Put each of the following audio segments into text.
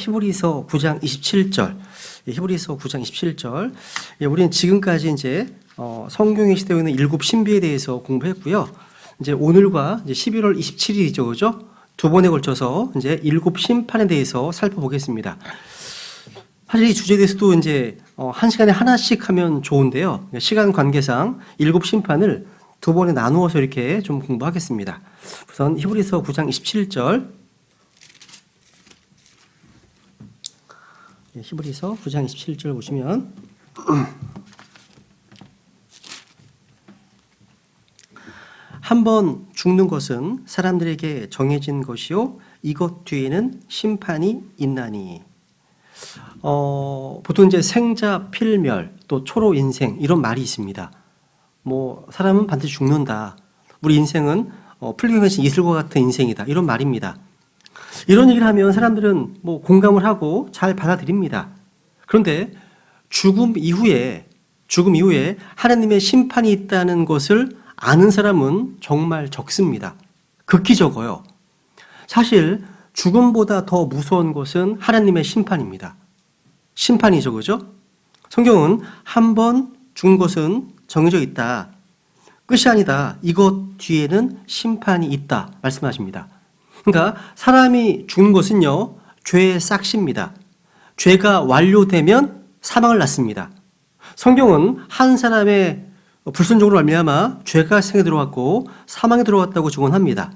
히브리서 9장 27절. 히브리서 9장 27절. 우리는 지금까지 이제 성경에 시되어 있는 7 신비에 대해서 공부했고요. 이제 오늘과 이제 11월 27일이죠, 그죠? 두 번에 걸쳐서 이제 7 심판에 대해서 살펴보겠습니다. 사실 이 주제에 대해서도 이제 한 시간에 하나씩 하면 좋은데요. 시간 관계상 7 심판을 두 번에 나누어서 이렇게 좀 공부하겠습니다. 우선 히브리서 9장 27절. 히브리서 9장 27절 보시면 한 번 죽는 것은 사람들에게 정해진 것이요 이것 뒤에는 심판이 있나니. 보통 이제 생자 필멸 또 초로 인생 이런 말이 있습니다. 뭐 사람은 반드시 죽는다. 우리 인생은 풀리면서 이슬과 같은 인생이다. 이런 말입니다. 이런 얘기를 하면 사람들은 뭐 공감을 하고 잘 받아들입니다. 그런데 죽음 이후에 하나님의 심판이 있다는 것을 아는 사람은 정말 적습니다. 극히 적어요. 사실 죽음보다 더 무서운 것은 하나님의 심판입니다. 심판이죠, 그죠? 성경은 한 번 죽은 것은 정해져 있다. 끝이 아니다. 이것 뒤에는 심판이 있다. 말씀하십니다. 그러니까 사람이 죽는 것은요, 죄의 싹시입니다. 죄가 완료되면 사망을 낳습니다. 성경은 한 사람의 불순종으로 말미암아 죄가 세상에 들어왔고 사망에 들어왔다고 증언합니다.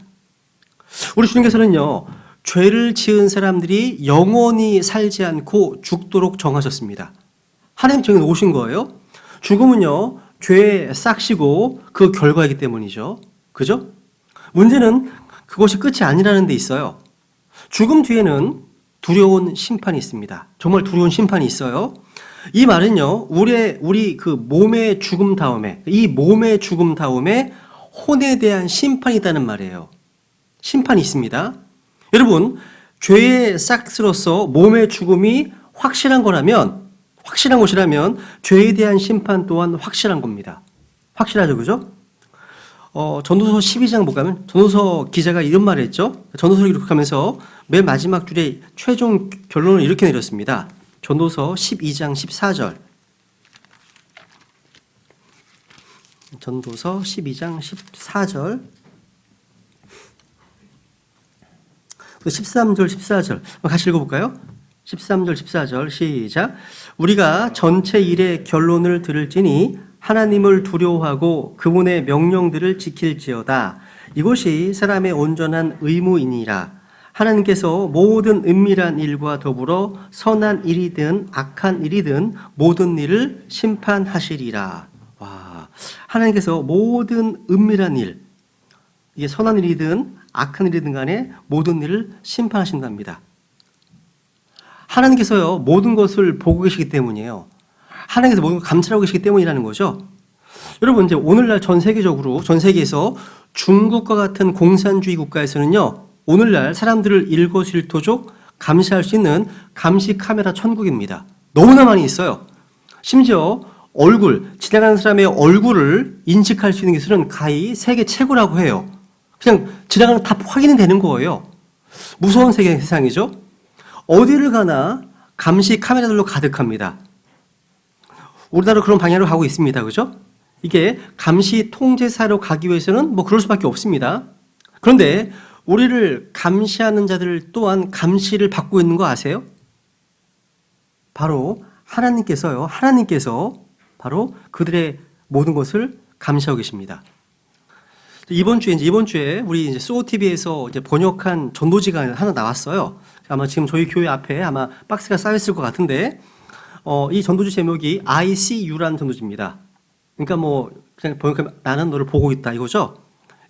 우리 주님께서는요, 죄를 지은 사람들이 영원히 살지 않고 죽도록 정하셨습니다. 하나님 정해 놓으신 거예요. 죽음은요, 죄의 싹시고 그 결과이기 때문이죠. 그죠? 문제는 그것이 끝이 아니라는 데 있어요. 죽음 뒤에는 두려운 심판이 있습니다. 정말 두려운 심판이 있어요. 이 말은요, 우리 그 몸의 죽음 다음에, 이 몸의 죽음 다음에 혼에 대한 심판이 있다는 말이에요. 심판이 있습니다. 여러분, 죄의 싹스로서 몸의 죽음이 확실한 것이라면 죄에 대한 심판 또한 확실한 겁니다. 확실하죠, 그죠? 전도서 12장 볼까요? 전도서 기자가 이런 말을 했죠. 전도서를 기록하면서 맨 마지막 줄에 최종 결론을 이렇게 내렸습니다. 전도서 12장 14절. 전도서 12장 14절. 13절, 14절. 같이 읽어볼까요? 13절, 14절. 시작. 우리가 전체 일의 결론을 들을지니 하나님을 두려워하고 그분의 명령들을 지킬지어다. 이것이 사람의 온전한 의무이니라. 하나님께서 모든 은밀한 일과 더불어 선한 일이든 악한 일이든 모든 일을 심판하시리라. 와, 하나님께서 모든 은밀한 일, 이게 선한 일이든 악한 일이든 간에 모든 일을 심판하신답니다. 하나님께서요, 모든 것을 보고 계시기 때문이에요. 하나님께서 모든 걸 감찰하고 계시기 때문이라는 거죠. 여러분, 이제 오늘날 전 세계에서 중국과 같은 공산주의 국가에서는요, 오늘날 사람들을 일거수일투족 감시할 수 있는 감시 카메라 천국입니다. 너무나 많이 있어요. 심지어 지나가는 사람의 얼굴을 인식할 수 있는 기술은 가히 세계 최고라고 해요. 그냥 지나가는 다 확인이 되는 거예요. 무서운 세상이죠. 어디를 가나 감시 카메라들로 가득합니다. 우리나라 그런 방향으로 가고 있습니다. 그죠? 이게 감시 통제사로 가기 위해서는 뭐 그럴 수밖에 없습니다. 그런데 우리를 감시하는 자들 또한 감시를 받고 있는 거 아세요? 바로 하나님께서 바로 그들의 모든 것을 감시하고 계십니다. 이번 주에 우리 이제 소TV에서 이제 번역한 전도지가 하나 나왔어요. 아마 지금 저희 교회 앞에 아마 박스가 쌓여있을 것 같은데, 이 전도지 제목이 I see you라는 전도지입니다. 그러니까 뭐 그냥 번역하면 나는 너를 보고 있다 이거죠.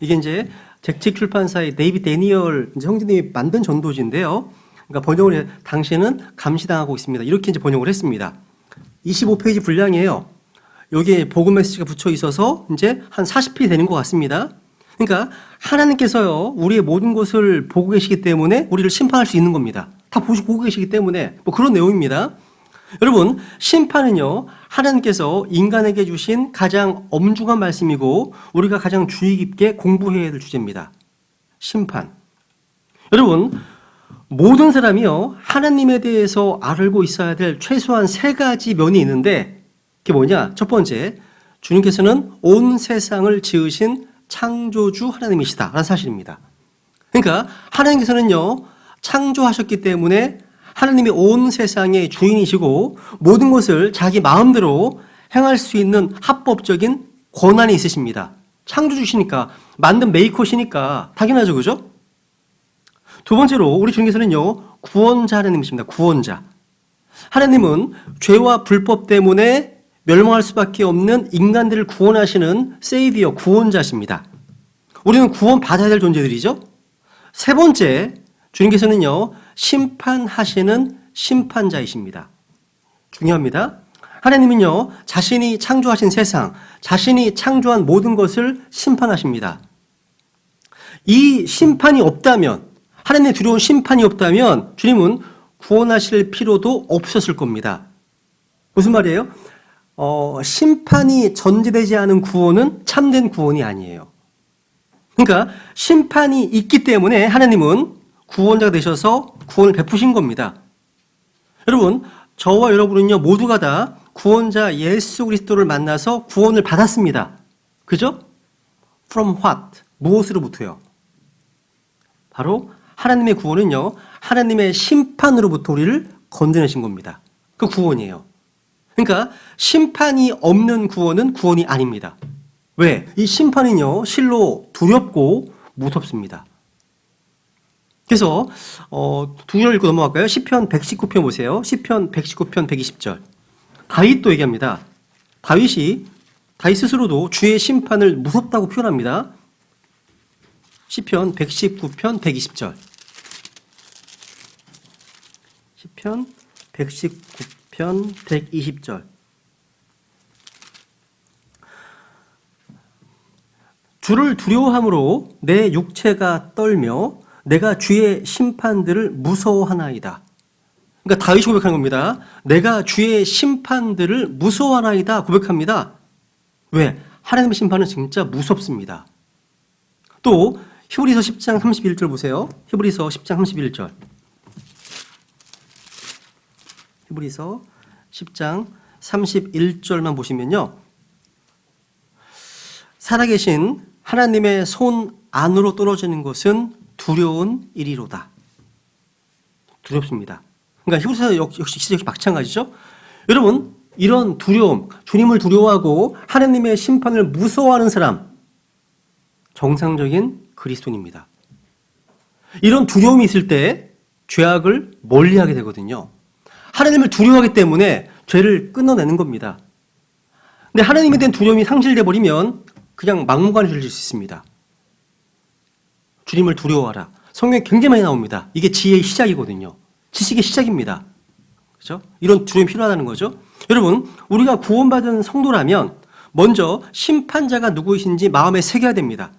이게 이제 잭직 출판사의 데이비드 데니얼 형제님이 만든 전도지인데요. 그러니까 번역을 해 당신은 감시당하고 있습니다. 이렇게 이제 번역을 했습니다. 25페이지 분량이에요. 여기에 복음 메시지가 붙여 있어서 이제 한 40페이지 되는 것 같습니다. 그러니까 하나님께서요, 우리의 모든 것을 보고 계시기 때문에 우리를 심판할 수 있는 겁니다. 다 보고 계시기 때문에 뭐 그런 내용입니다. 여러분, 심판은요, 하나님께서 인간에게 주신 가장 엄중한 말씀이고 우리가 가장 주의 깊게 공부해야 될 주제입니다. 심판. 여러분, 모든 사람이요, 하나님에 대해서 알고 있어야 될 최소한 세 가지 면이 있는데, 그게 뭐냐? 첫 번째, 주님께서는 온 세상을 지으신 창조주 하나님이시다라는 사실입니다. 그러니까 하나님께서는요, 창조하셨기 때문에 하나님이 온 세상의 주인이시고 모든 것을 자기 마음대로 행할 수 있는 합법적인 권한이 있으십니다. 창조주시니까, 만든 메이커시니까 당연하죠, 그죠? 두 번째로 우리 주님께서는요, 구원자 하나님이십니다. 구원자. 하나님은 죄와 불법 때문에 멸망할 수밖에 없는 인간들을 구원하시는 세이비어, 구원자십니다. 우리는 구원받아야 될 존재들이죠. 세 번째, 주님께서는요, 심판하시는 심판자이십니다. 중요합니다. 하나님은요, 자신이 창조하신 세상, 자신이 창조한 모든 것을 심판하십니다. 이 심판이 없다면, 하나님의 두려운 심판이 없다면 주님은 구원하실 필요도 없었을 겁니다. 무슨 말이에요? 심판이 전제되지 않은 구원은 참된 구원이 아니에요. 그러니까 심판이 있기 때문에 하나님은 구원자가 되셔서 구원을 베푸신 겁니다. 여러분, 저와 여러분은요, 모두가 다 구원자 예수 그리스도를 만나서 구원을 받았습니다. 그죠? From what? 무엇으로부터요? 바로 하나님의 구원은요, 하나님의 심판으로부터 우리를 건져내신 겁니다. 그 구원이에요. 그러니까 심판이 없는 구원은 구원이 아닙니다. 왜? 이 심판은요, 실로 두렵고 무섭습니다. 그래서 두 절 읽고 넘어갈까요? 시편 119편 보세요. 시편 119편 120절. 다윗도 얘기합니다. 다윗 스스로도 주의 심판을 무섭다고 표현합니다. 시편 119편 120절. 시편 119편 120절. 주를 두려워함으로 내 육체가 떨며 내가 주의 심판들을 무서워하나이다. 그러니까 다윗이 고백하는 겁니다. 내가 주의 심판들을 무서워하나이다 고백합니다. 왜? 하나님의 심판은 진짜 무섭습니다. 또 히브리서 10장 31절 보세요. 히브리서 10장 31절. 히브리서 10장 31절만 보시면요. 살아계신 하나님의 손 안으로 떨어지는 것은 두려운 일이로다. 두렵습니다. 그러니까 히브리서 역시 마찬가지죠. 여러분, 이런 두려움, 주님을 두려워하고 하나님의 심판을 무서워하는 사람, 정상적인 그리스도인입니다. 이런 두려움이 있을 때 죄악을 멀리하게 되거든요. 하나님을 두려워하기 때문에 죄를 끊어내는 겁니다. 근데 하나님에 대한 두려움이 상실돼 버리면 그냥 막무가내 죄를 질 수 있습니다. 주님을 두려워하라. 성경에 굉장히 많이 나옵니다. 이게 지혜의 시작이거든요. 지식의 시작입니다. 그렇죠? 이런 두려움이 필요하다는 거죠. 여러분, 우리가 구원받은 성도라면 먼저 심판자가 누구이신지 마음에 새겨야 됩니다.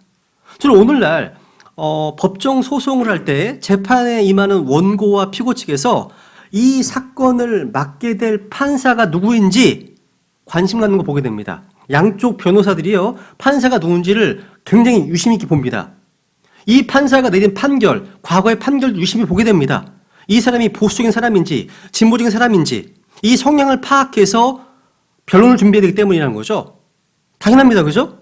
저는 오늘날 법정 소송을 할 때 재판에 임하는 원고와 피고 측에서 이 사건을 맡게 될 판사가 누구인지 관심 갖는 거 보게 됩니다. 양쪽 변호사들이요, 판사가 누군지를 굉장히 유심 있게 봅니다. 이 판사가 내린 판결, 과거의 판결도 유심히 보게 됩니다. 이 사람이 보수적인 사람인지 진보적인 사람인지 이 성향을 파악해서 변론을 준비해야 되기 때문이라는 거죠. 당연합니다. 그죠?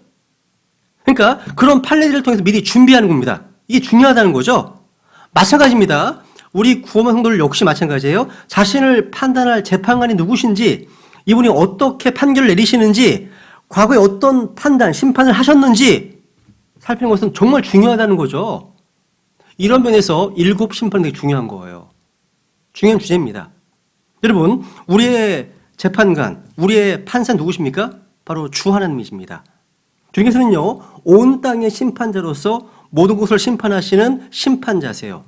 그러니까 그런 판례들을 통해서 미리 준비하는 겁니다. 이게 중요하다는 거죠. 마찬가지입니다. 우리 구원받은 성도들 역시 마찬가지예요. 자신을 판단할 재판관이 누구신지, 이분이 어떻게 판결을 내리시는지, 과거에 어떤 판단, 심판을 하셨는지 살피는 것은 정말 중요하다는 거죠. 이런 면에서 7 심판이 되게 중요한 거예요. 중요한 주제입니다. 여러분, 우리의 재판관, 우리의 판사 누구십니까? 바로 주 하나님이십니다. 주님께서는요, 온 땅의 심판자로서 모든 것을 심판하시는 심판자세요.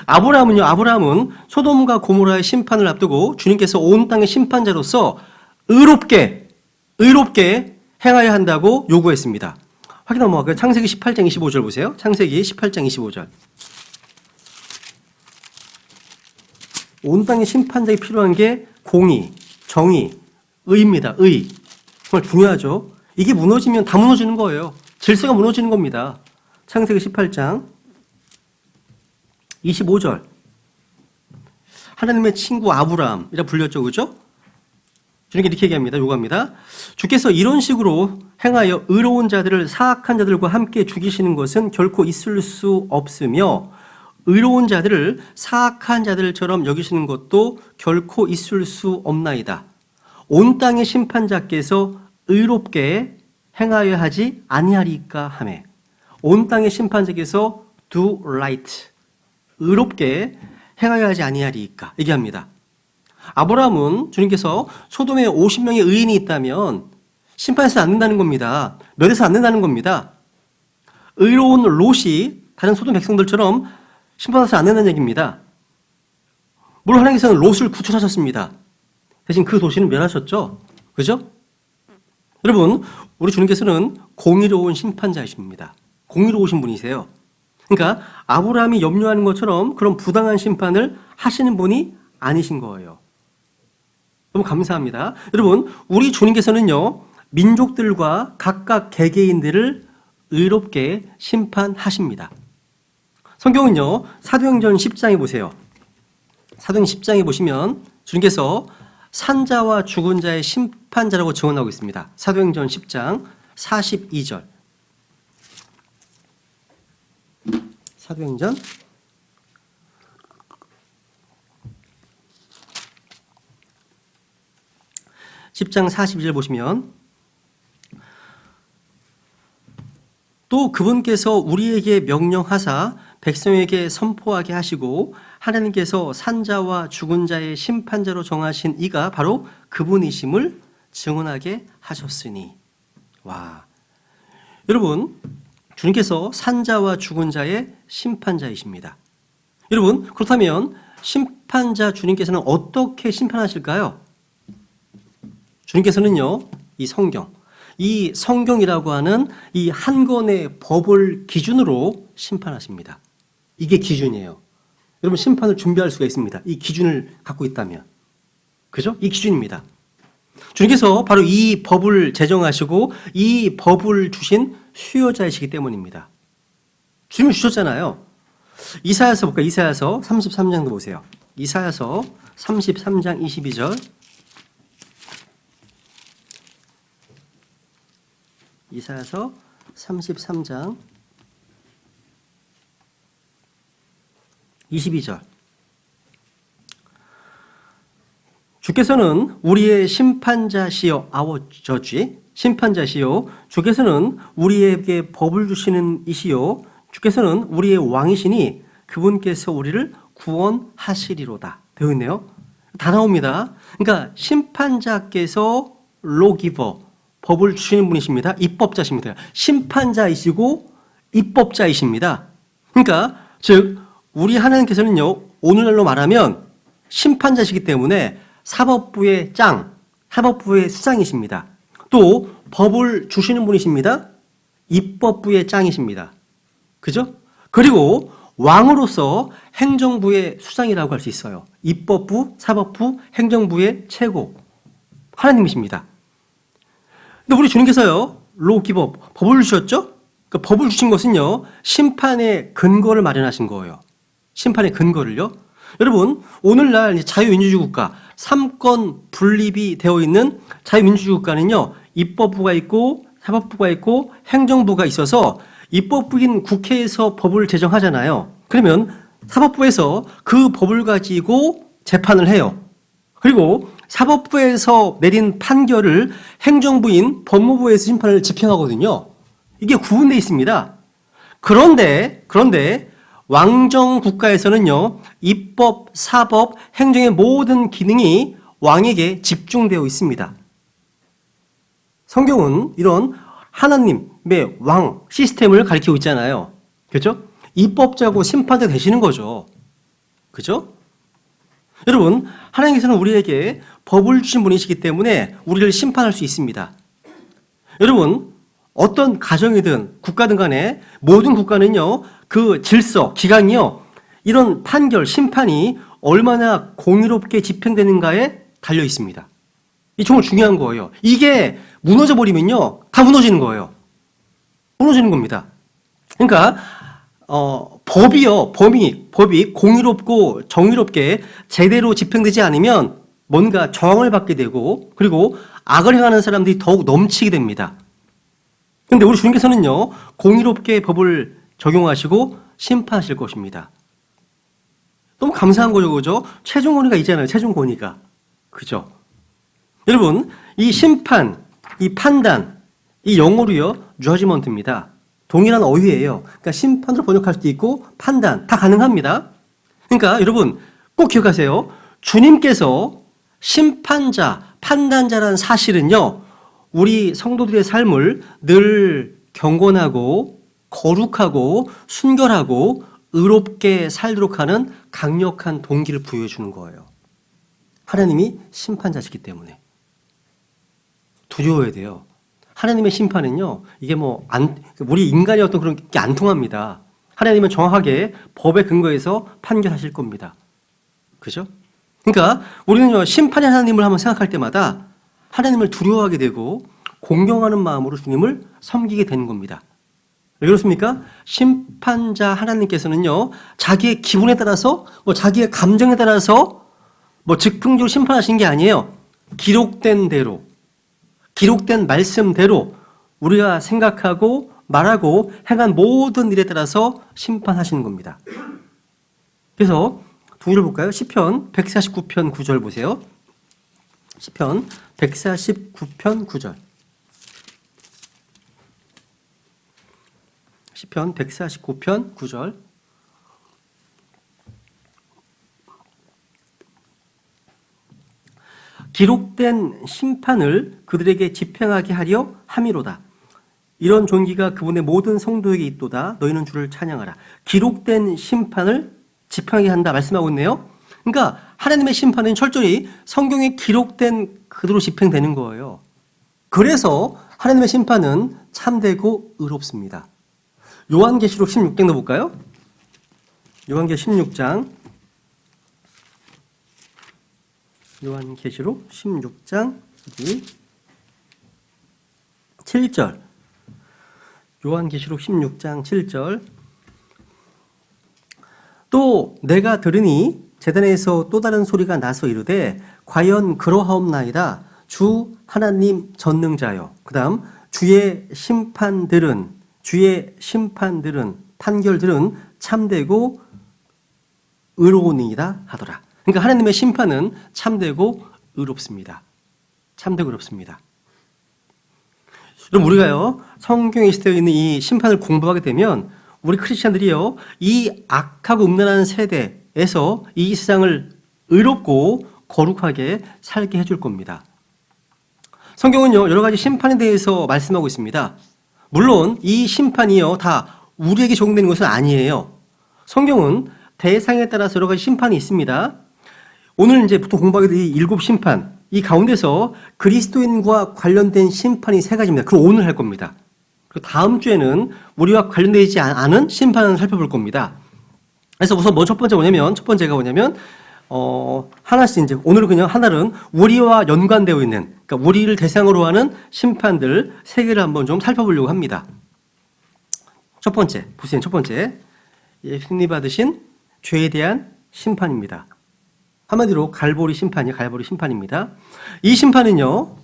아브라함은 소돔과 고모라의 심판을 앞두고 주님께서 온 땅의 심판자로서 의롭게 행하여야 한다고 요구했습니다. 확인 넘어갈까요? 창세기 18장 25절 보세요. 창세기 18장 25절. 온 땅의 심판자에 필요한 게 공의, 정의, 의입니다. 의. 정말 중요하죠. 이게 무너지면 다 무너지는 거예요. 질서가 무너지는 겁니다. 창세기 18장 25절. 하나님의 친구 아브라함이라 불렸죠. 그죠? 주님께 이렇게 얘기합니다. 요구합니다. 주께서 이런 식으로 행하여 의로운 자들을 사악한 자들과 함께 죽이시는 것은 결코 있을 수 없으며 의로운 자들을 사악한 자들처럼 여기시는 것도 결코 있을 수 없나이다. 온 땅의 심판자께서 의롭게 행하여 하지 아니하리까 하매. 온 땅의 심판자께서 do right. 의롭게 행하여 하지 아니하리까 얘기합니다. 아브라함은 주님께서 소돔에 50명의 의인이 있다면 심판해서 안 된다는 겁니다. 멸해서 안 된다는 겁니다. 의로운 롯이 다른 소돔 백성들처럼 심판해서 안 된다는 얘기입니다. 물론 하나님께서는 롯을 구출하셨습니다. 대신 그 도시는 멸하셨죠. 그죠? 여러분, 우리 주님께서는 공의로운 심판자이십니다. 공의로우신 분이세요. 그러니까 아브라함이 염려하는 것처럼 그런 부당한 심판을 하시는 분이 아니신 거예요. 너무 감사합니다. 여러분, 우리 주님께서는요, 민족들과 각각 개개인들을 의롭게 심판하십니다. 성경은요, 사도행전 10장에 보세요. 사도행전 10장에 보시면 주님께서 산자와 죽은 자의 심판자라고 증언하고 있습니다. 사도행전 10장 42절. 사도행전 10장 42절 보시면 또 그분께서 우리에게 명령하사 백성에게 선포하게 하시고 하나님께서 산자와 죽은 자의 심판자로 정하신 이가 바로 그분이심을 증언하게 하셨으니. 와, 여러분, 주님께서 산자와 죽은 자의 심판자이십니다. 여러분, 그렇다면 심판자 주님께서는 어떻게 심판하실까요? 주님께서는요, 이 성경이라고 하는 이 한 권의 법을 기준으로 심판하십니다. 이게 기준이에요. 여러분, 심판을 준비할 수가 있습니다. 이 기준을 갖고 있다면. 그죠? 이 기준입니다. 주님께서 바로 이 법을 제정하시고 이 법을 주신 수요자이시기 때문입니다. 주님이 주셨잖아요. 이사야서 볼까요? 이사야서 33장도 보세요. 이사야서 33장 22절. 이사야서 33장 22절. 주께서는 우리의 심판자시여, our judge, 심판자시여, 주께서는 우리에게 법을 주시는 이시여, 주께서는 우리의 왕이시니 그분께서 우리를 구원하시리로다. 되어 있네요. 다 나옵니다. 그러니까 심판자께서 로기버, 법을 주시는 분이십니다. 입법자십니다. 심판자이시고 입법자이십니다. 그러니까 즉 우리 하나님께서는요, 오늘날로 말하면 심판자시기 때문에 사법부의 짱, 사법부의 수장이십니다. 또 법을 주시는 분이십니다. 입법부의 짱이십니다. 그죠? 그리고 왕으로서 행정부의 수장이라고 할 수 있어요. 입법부, 사법부, 행정부의 최고 하나님이십니다. 근데 우리 주님께서요, 로기법, 법을 주셨죠? 그 법을 주신 것은요, 심판의 근거를 마련하신 거예요. 심판의 근거를요. 여러분, 오늘날 자유민주주의 국가, 3권 분립이 되어 있는 자유민주주의 국가는요, 입법부가 있고 사법부가 있고 행정부가 있어서 입법부인 국회에서 법을 제정하잖아요. 그러면 사법부에서 그 법을 가지고 재판을 해요. 그리고 사법부에서 내린 판결을 행정부인 법무부에서 심판을 집행하거든요. 이게 구분되어 있습니다. 그런데 왕정 국가에서는요, 입법, 사법, 행정의 모든 기능이 왕에게 집중되어 있습니다. 성경은 이런 하나님의 왕 시스템을 가리키고 있잖아요. 그렇죠? 입법자고 심판자 되시는 거죠. 그렇죠? 여러분, 하나님께서는 우리에게 법을 주신 분이시기 때문에 우리를 심판할 수 있습니다. 여러분, 어떤 가정이든 국가든 간에 모든 국가는요, 그 질서, 기강이요, 이런 판결, 심판이 얼마나 공의롭게 집행되는가에 달려 있습니다. 이 정말 중요한 거예요. 이게 무너져 버리면요, 다 무너지는 거예요. 무너지는 겁니다. 그러니까 법이 공의롭고 정의롭게 제대로 집행되지 않으면 뭔가 저항을 받게 되고 그리고 악을 행하는 사람들이 더욱 넘치게 됩니다. 그런데 우리 주님께서는요, 공의롭게 법을 적용하시고 심판하실 것입니다. 너무 감사한 거죠, 그죠? 최종 권위가 있잖아요, 최종 권위가. 그죠? 여러분, 이 심판, 이 판단, 이 영어로요, judgment입니다. 동일한 어휘예요. 그러니까 심판으로 번역할 수도 있고 판단 다 가능합니다. 그러니까 여러분 꼭 기억하세요. 주님께서 심판자, 판단자라는 사실은요, 우리 성도들의 삶을 늘 경건하고 거룩하고 순결하고 의롭게 살도록 하는 강력한 동기를 부여해 주는 거예요. 하나님이 심판자시기 때문에 두려워야 돼요. 하나님의 심판은요, 이게 우리 인간의 어떤 그런 게 안 통합니다. 하나님은 정확하게 법에 근거해서 판결하실 겁니다. 그죠? 그러니까 우리는요, 심판의 하나님을 한번 생각할 때마다 하나님을 두려워하게 되고 공경하는 마음으로 주님을 섬기게 되는 겁니다. 왜 그렇습니까? 심판자 하나님께서는요, 자기의 기분에 따라서, 자기의 감정에 따라서 즉흥적으로 심판하신 게 아니에요. 기록된 대로, 기록된 말씀대로 우리가 생각하고 말하고 행한 모든 일에 따라서 심판하시는 겁니다. 그래서 두 구절 볼까요? 시편 149편 9절 보세요. 시편 149편 9절. 시편 149편 9절. 기록된 심판을 그들에게 집행하게 하려 함이로다. 이런 존귀가 그분의 모든 성도에게 있도다. 너희는 주를 찬양하라. 기록된 심판을 집행하게 한다 말씀하고 있네요. 그러니까 하나님의 심판은 철저히 성경에 기록된 그대로 집행되는 거예요. 그래서 하나님의 심판은 참되고 의롭습니다. 요한계시록 16장도 볼까요? 요한계시록 16장 7절. 요한계시록 16장 7절. 또 내가 들으니 제단에서 또 다른 소리가 나서 이르되 과연 그러하옵나이다. 주 하나님 전능자여. 그 다음 주의 심판들은 판결들은 참되고 의로우니이다 하더라. 그러니까 하나님의 심판은 참되고 의롭습니다. 참되고 의롭습니다. 그럼 우리가요, 성경에 시되어 있는 이 심판을 공부하게 되면 우리 크리스찬들이요, 이 악하고 음란한 세대에서 이 세상을 의롭고 거룩하게 살게 해줄 겁니다. 성경은요, 여러 가지 심판에 대해서 말씀하고 있습니다. 물론 이 심판이요, 다 우리에게 적용되는 것은 아니에요. 성경은 대상에 따라서 여러 가지 심판이 있습니다. 오늘 이제 보통 공부하게 될 이 7심판, 이 가운데서 그리스도인과 관련된 심판이 3가지입니다. 그걸 오늘 할 겁니다. 그리고 다음 주에는 우리와 관련되지 않은 심판을 살펴볼 겁니다. 그래서 우선 첫 번째가 뭐냐면, 하나씩 이제, 오늘은 그냥 하나는 우리와 연관되어 있는, 그러니까 우리를 대상으로 하는 심판들 3개를 한번 좀 살펴보려고 합니다. 첫 번째, 보세요. 첫 번째, 예수님이 받으신 죄에 대한 심판입니다. 한마디로 갈보리 심판입니다. 이 심판은요,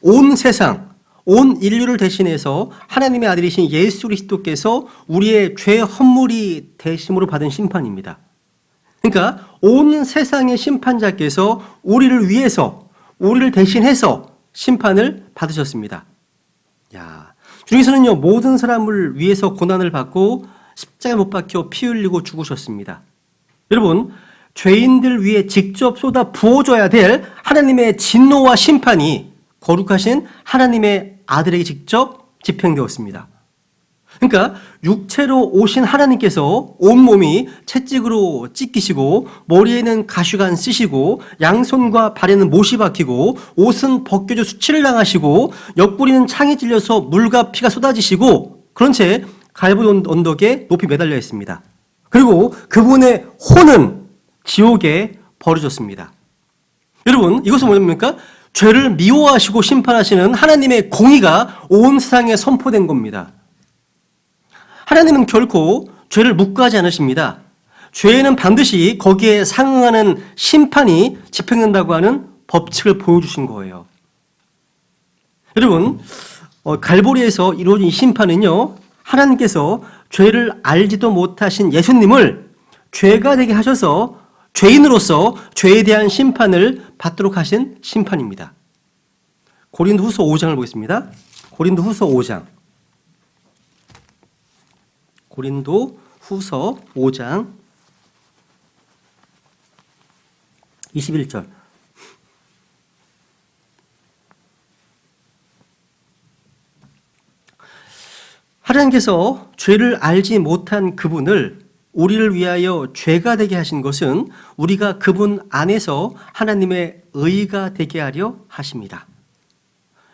온 세상, 온 인류를 대신해서 하나님의 아들이신 예수 그리스도께서 우리의 죄 허물이 대심으로 받은 심판입니다. 그러니까 온 세상의 심판자께서 우리를 위해서, 우리를 대신해서 심판을 받으셨습니다. 야, 주님께서는요, 모든 사람을 위해서 고난을 받고 십자가에 못 박혀 피 흘리고 죽으셨습니다. 여러분, 죄인들 위해 직접 쏟아 부어줘야 될 하나님의 진노와 심판이 거룩하신 하나님의 아들에게 직접 집행되었습니다. 그러니까 육체로 오신 하나님께서 온몸이 채찍으로 찢기시고 머리에는 가시관 쓰시고 양손과 발에는 못이 박히고 옷은 벗겨져 수치를 당하시고 옆구리는 창에 찔려서 물과 피가 쏟아지시고 그런 채 갈보리 언덕에 높이 매달려 있습니다. 그리고 그분의 혼은 지옥에 버려졌습니다. 여러분, 이것은 뭐냐입니까? 죄를 미워하시고 심판하시는 하나님의 공의가 온 세상에 선포된 겁니다. 하나님은 결코 죄를 묵과하지 않으십니다. 죄에는 반드시 거기에 상응하는 심판이 집행된다고 하는 법칙을 보여주신 거예요. 여러분, 갈보리에서 이루어진 이 심판은요, 하나님께서 죄를 알지도 못하신 예수님을 죄가 되게 하셔서 죄인으로서 죄에 대한 심판을 받도록 하신 심판입니다. 고린도후서 5장을 보겠습니다. 고린도후서 5장. 고린도후서 5장 21절. 하나님께서 죄를 알지 못한 그분을 우리를 위하여 죄가 되게 하신 것은 우리가 그분 안에서 하나님의 의가 되게 하려 하십니다.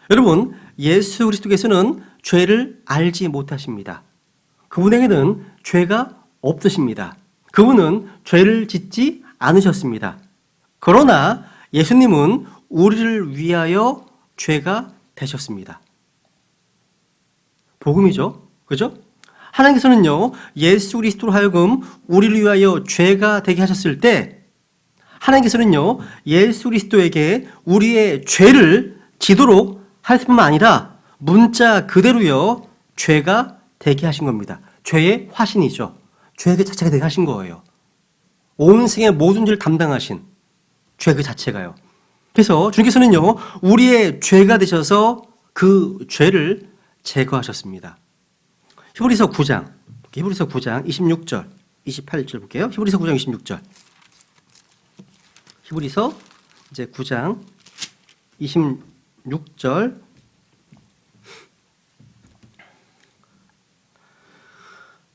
여러분, 예수 그리스도께서는 죄를 알지 못하십니다. 그분에게는 죄가 없으십니다. 그분은 죄를 짓지 않으셨습니다. 그러나 예수님은 우리를 위하여 죄가 되셨습니다. 복음이죠. 그죠? 하나님께서는요, 예수 그리스도로 하여금 우리를 위하여 죄가 되게 하셨을 때, 하나님께서는요, 예수 그리스도에게 우리의 죄를 지도록 할 뿐만 아니라 문자 그대로요, 죄가 되게 하신 겁니다. 죄의 화신이죠. 죄 그 자체가 되게 하신 거예요. 온 생의 모든 죄를 담당하신 죄 그 자체가요. 그래서 주님께서는요, 우리의 죄가 되셔서 그 죄를 제거하셨습니다. 히브리서 9장 26절, 28절 볼게요. 히브리서 9장 26절. 히브리서 이제 9장 26절.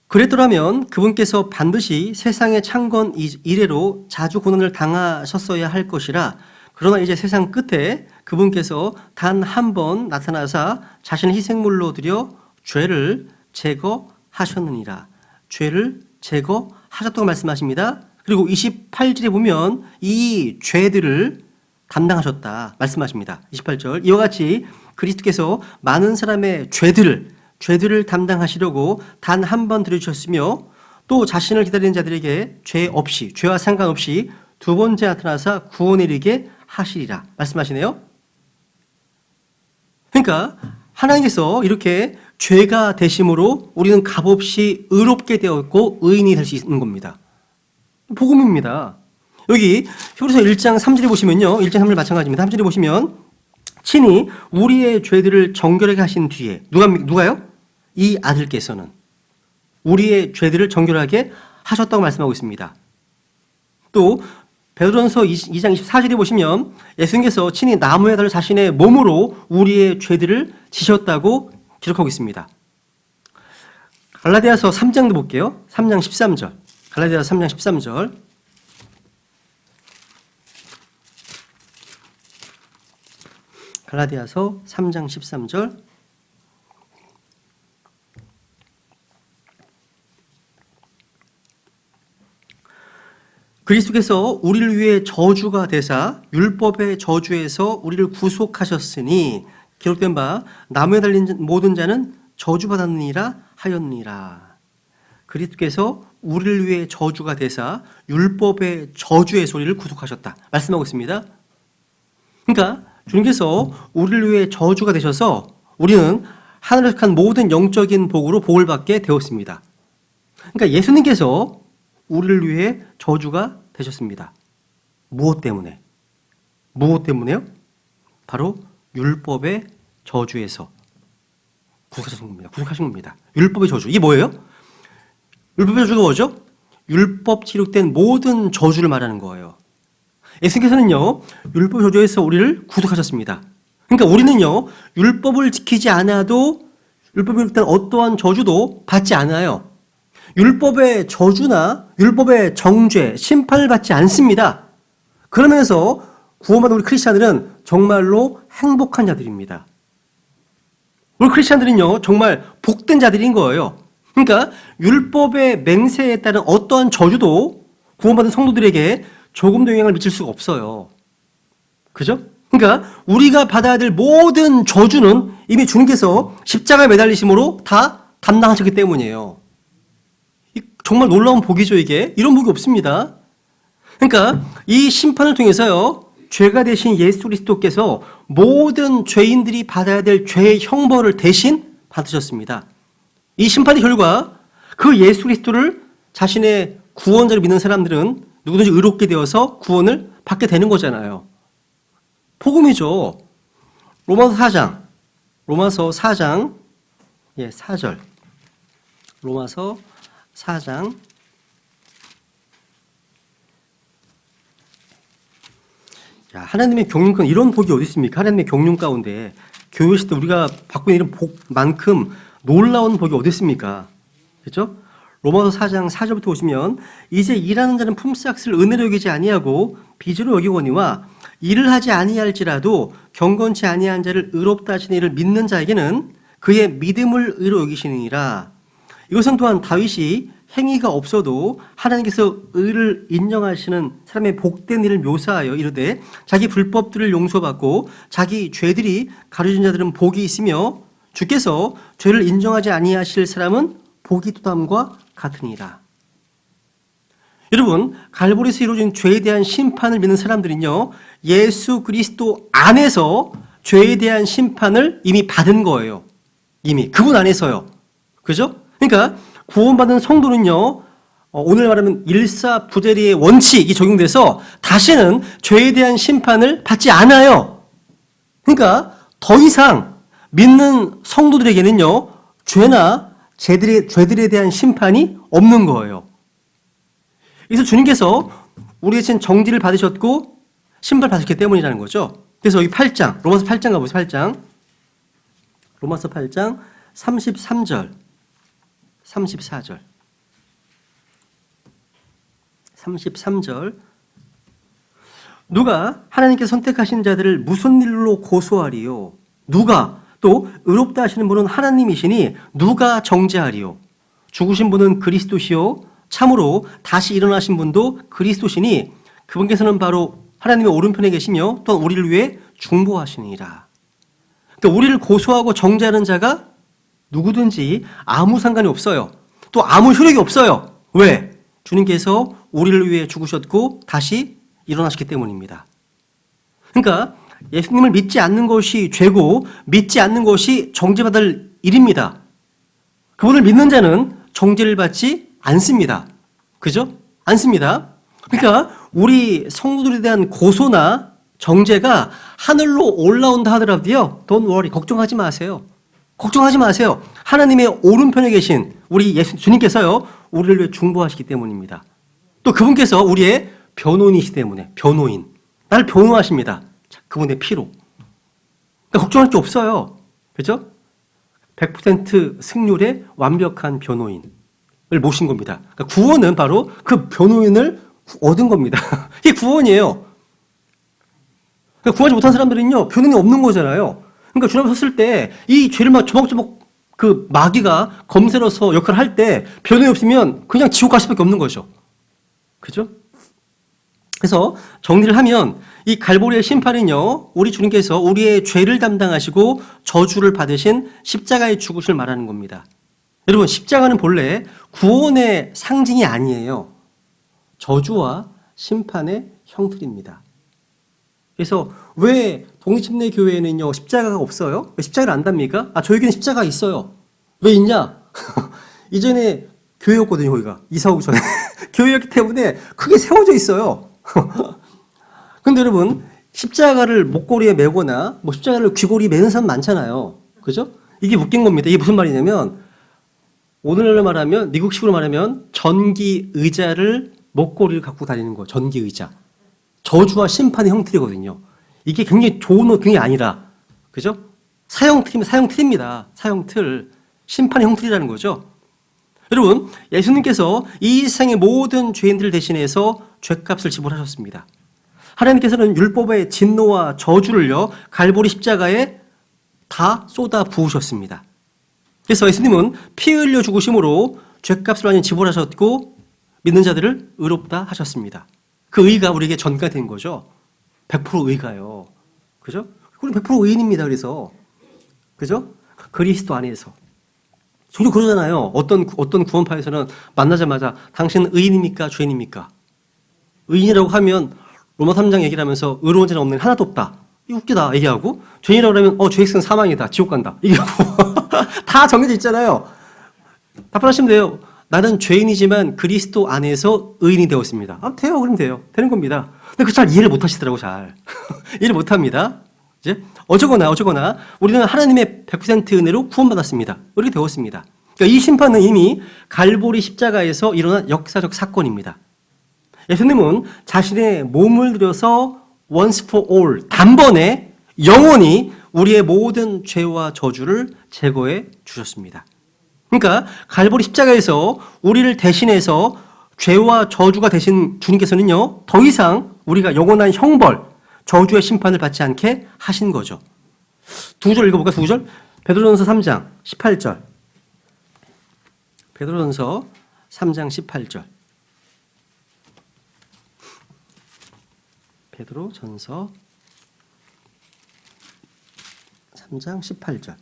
그랬더라면 그분께서 반드시 세상의 창건 이래로 자주 고난을 당하셨어야 할 것이라. 그러나 이제 세상 끝에 그분께서 단 한 번 나타나사 자신을 희생물로 드려 죄를 제거하셨느니라. 죄를 제거하셨다고 말씀하십니다. 그리고 28절에 보면 이 죄들을 담당하셨다 말씀하십니다. 28절. 이와 같이 그리스도께서 많은 사람의 죄들을 담당하시려고 단 한 번 들여주셨으며 또 자신을 기다리는 자들에게 죄와 상관없이 두 번째 나타나사 구원에 이르게 하시리라 말씀하시네요. 그러니까 하나님께서 이렇게 죄가 되심으로 우리는 값없이 의롭게 되었고 의인이 될 수 있는 겁니다. 복음입니다. 여기 히브리서 1장 3절에 보시면요. 1장 3절 마찬가지입니다. 3절에 보시면 친히 우리의 죄들을 정결하게 하신 뒤에 누가요? 이 아들께서는 우리의 죄들을 정결하게 하셨다고 말씀하고 있습니다. 또 베드로전서 2장 24절에 보시면 예수님께서 친히 나무에 달려 자신의 몸으로 우리의 죄들을 지셨다고 기록하고 있습니다. 갈라디아서 3장도 볼게요. 3장 13절. 갈라디아서 3장 13절. 갈라디아서 3장 13절. 그리스도께서 우리를 위해 저주가 되사 율법의 저주에서 우리를 구속하셨으니 기록된 바 나무에 달린 모든 자는 저주받았느니라 하였느니라. 그리스도께서 우리를 위해 저주가 되사 율법의 저주에서 우리를 구속하셨다 말씀하고 있습니다. 그러니까 주님께서 우리를 위해 저주가 되셔서 우리는 하늘에서 속한 모든 영적인 복으로 복을 받게 되었습니다. 그러니까 예수님께서 우리를 위해 저주가 되셨습니다. 무엇 때문에? 무엇 때문에요? 바로 율법의 저주에서 구속하신 겁니다. 구속하신 겁니다. 율법의 저주. 이게 뭐예요? 율법의 저주가 뭐죠? 율법 기록된 모든 저주를 말하는 거예요. 예수님께서는요, 율법 저주에서 우리를 구속하셨습니다. 그러니까 우리는요, 율법을 지키지 않아도 율법에 기록된 어떠한 저주도 받지 않아요. 율법의 저주나 율법의 정죄, 심판을 받지 않습니다. 그러면서 구원받은 우리 크리스찬들은 정말로 행복한 자들입니다. 우리 크리스찬들은요, 정말 복된 자들인 거예요. 그러니까 율법의 맹세에 따른 어떠한 저주도 구원받은 성도들에게 조금도 영향을 미칠 수가 없어요. 그죠? 그러니까 우리가 받아야 될 모든 저주는 이미 주님께서 십자가에 매달리심으로 다 담당하셨기 때문이에요. 정말 놀라운 복이죠, 이게. 이런 복이 없습니다. 그러니까 이 심판을 통해서요, 죄가 되신 예수 그리스도께서 모든 죄인들이 받아야 될 죄의 형벌을 대신 받으셨습니다. 이 심판의 결과 그 예수 그리스도를 자신의 구원자로 믿는 사람들은 누구든지 의롭게 되어서 구원을 받게 되는 거잖아요. 복음이죠. 로마서 4장 4절. 로마서 4장 하나님의 경륜, 이런 복이 어디 있습니까? 하나님의 경륜 가운데 교회 있을 때 우리가 받고 있는 이런 복만큼 놀라운 복이 어디 있습니까? 그렇죠? 로마서 4장 4절부터 보시면 이제 일하는 자는 품삯을 은혜로 여기지 아니하고 빚으로 여기거니와 일을 하지 아니할지라도 경건치 아니한 자를 의롭다 하시는 이를 믿는 자에게는 그의 믿음을 의로 여기시느니라. 이것은 또한 다윗이 행위가 없어도 하나님께서 의를 인정하시는 사람의 복된 일을 묘사하여 이르되 자기 불법들을 용서받고 자기 죄들이 가려진 자들은 복이 있으며 주께서 죄를 인정하지 아니하실 사람은 복이 또담과 같으니라. 여러분, 갈보리에서 이루어진 죄에 대한 심판을 믿는 사람들은요, 예수 그리스도 안에서 죄에 대한 심판을 이미 받은 거예요. 이미 그분 안에서요. 그죠? 그러니까 구원받은 성도는요, 오늘 말하면 일사부재리의 원칙이 적용돼서 다시는 죄에 대한 심판을 받지 않아요. 그러니까 더 이상 믿는 성도들에게는요, 죄나 죄들에 대한 심판이 없는 거예요. 그래서 주님께서 우리의 정지를 받으셨고 심판을 받으셨기 때문이라는 거죠. 그래서 여기 8장, 로마서 8장 가보세요. 8장. 로마서 8장 33절, 34절. 33절. 누가 하나님께 선택하신 자들을 무슨 일로 고소하리요? 누가? 또 의롭다 하시는 분은 하나님이시니 누가 정죄하리요? 죽으신 분은 그리스도시요 참으로 다시 일어나신 분도 그리스도시니 그분께서는 바로 하나님의 오른편에 계시며 또한 우리를 위해 중보하시니라. 그러니까 우리를 고소하고 정죄하는 자가 누구든지 아무 상관이 없어요. 또 아무 효력이 없어요. 왜? 주님께서 우리를 위해 죽으셨고 다시 일어나셨기 때문입니다. 그러니까 예수님을 믿지 않는 것이 죄고 믿지 않는 것이 정죄받을 일입니다. 그분을 믿는 자는 정죄를 받지 않습니다. 그죠? 않습니다. 그러니까 우리 성도들에 대한 고소나 정죄가 하늘로 올라온다 하더라도요, don't worry, 걱정하지 마세요. 걱정하지 마세요. 하나님의 오른편에 계신 우리 주님께서요, 우리를 위해 중보하시기 때문입니다. 또 그분께서 우리의 변호인이시기 때문에, 변호인. 나를 변호하십니다. 그분의 피로. 그러니까 걱정할 게 없어요. 그렇죠? 100% 승률의 완벽한 변호인을 모신 겁니다. 그러니까 구원은 바로 그 변호인을 얻은 겁니다. 이게 구원이에요. 그러니까 구하지 못한 사람들은요, 변호인이 없는 거잖아요. 그러니까 주님 앞에 섰을 때 이 죄를 막 조목조목 그 마귀가 검새로서 역할을 할 때 변호인이 없으면 그냥 지옥 갈 수밖에 없는 거죠. 그죠? 그래서 정리를 하면 이 갈보리의 심판은요, 우리 주님께서 우리의 죄를 담당하시고 저주를 받으신 십자가의 죽으심을 말하는 겁니다. 여러분, 십자가는 본래 구원의 상징이 아니에요. 저주와 심판의 형틀입니다. 그래서 왜 독립침례 교회에는요, 십자가가 없어요? 왜 십자가를 안답니까? 저에게는 십자가 있어요. 왜 있냐? 이전에 교회였거든요, 거기가. 이사 오기 전에. 교회였기 때문에 크게 세워져 있어요. 근데 여러분, 십자가를 목걸이에 메거나 십자가를 귀걸이에 매는 사람 많잖아요. 그죠? 이게 웃긴 겁니다. 이게 무슨 말이냐면, 오늘날로 말하면, 미국식으로 말하면 전기 의자를 목걸이를 갖고 다니는 거예요. 전기 의자. 저주와 심판의 형틀이거든요. 이게 굉장히 좋은 그게 아니라, 그죠? 사형틀입니다. 사형틀. 심판의 형틀이라는 거죠. 여러분, 예수님께서 이 세상의 모든 죄인들을 대신해서 죄값을 지불하셨습니다. 하나님께서는 율법의 진노와 저주를요, 갈보리 십자가에 다 쏟아 부으셨습니다. 그래서 예수님은 피 흘려 죽으심으로 죄값을 완전히 지불하셨고 믿는 자들을 의롭다 하셨습니다. 그 의가 우리에게 전가된 거죠. 100% 의가요. 그죠? 우리 100% 의인입니다. 그래서. 그죠? 그리스도 안에서. 종종 그러잖아요. 어떤 구원파에서는 만나자마자 당신은 의인입니까? 죄인입니까? 의인이라고 하면 로마 3장 얘기를 하면서 의로운 자는 없는 하나도 없다. 이거 웃기다 얘기하고, 죄인이라고 하면 죄 있으면 사망이다. 지옥 간다. 얘기하고. 다 정해져 있잖아요. 답변하시면 돼요. 나는 죄인이지만 그리스도 안에서 의인이 되었습니다. 돼요. 그럼 돼요. 되는 겁니다. 근데 그 잘 이해를 못 하시더라고, 잘. 이해를 못 합니다. 이제 어쩌거나 우리는 하나님의 100% 은혜로 구원받았습니다. 이렇게 되었습니다. 그러니까 이 심판은 이미 갈보리 십자가에서 일어난 역사적 사건입니다. 예수님은 자신의 몸을 들여서 once for all, 단번에 영원히 우리의 모든 죄와 저주를 제거해 주셨습니다. 그러니까 갈보리 십자가에서 우리를 대신해서 죄와 저주가 되신 주님께서는요, 더 이상 우리가 영원한 형벌, 저주의 심판을 받지 않게 하신 거죠. 두 절 읽어볼까? 두 절. 베드로전서 3장 18절. 베드로전서 3장 18절. 베드로전서 3장 18절.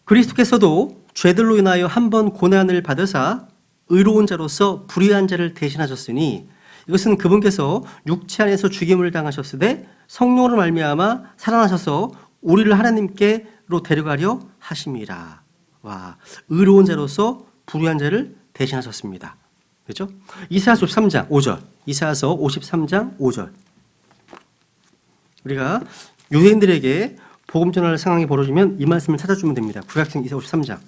그리스도께서도 죄들로 인하여 한 번 고난을 받으사 의로운 자로서 불의한 자를 대신하셨으니 이것은 그분께서 육체 안에서 죽임을 당하셨으되 성령으로 말미암아 살아나셔서 우리를 하나님께로 데려가려 하심이라. 와, 의로운 자로서 불의한 자를 대신하셨습니다. 그렇죠? 이사야서 53장 5절. 이사야서 53장 5절. 우리가 유대인들에게 복음 전할 상황이 벌어지면 이 말씀을 찾아주면 됩니다. 구약성 이사야 53장.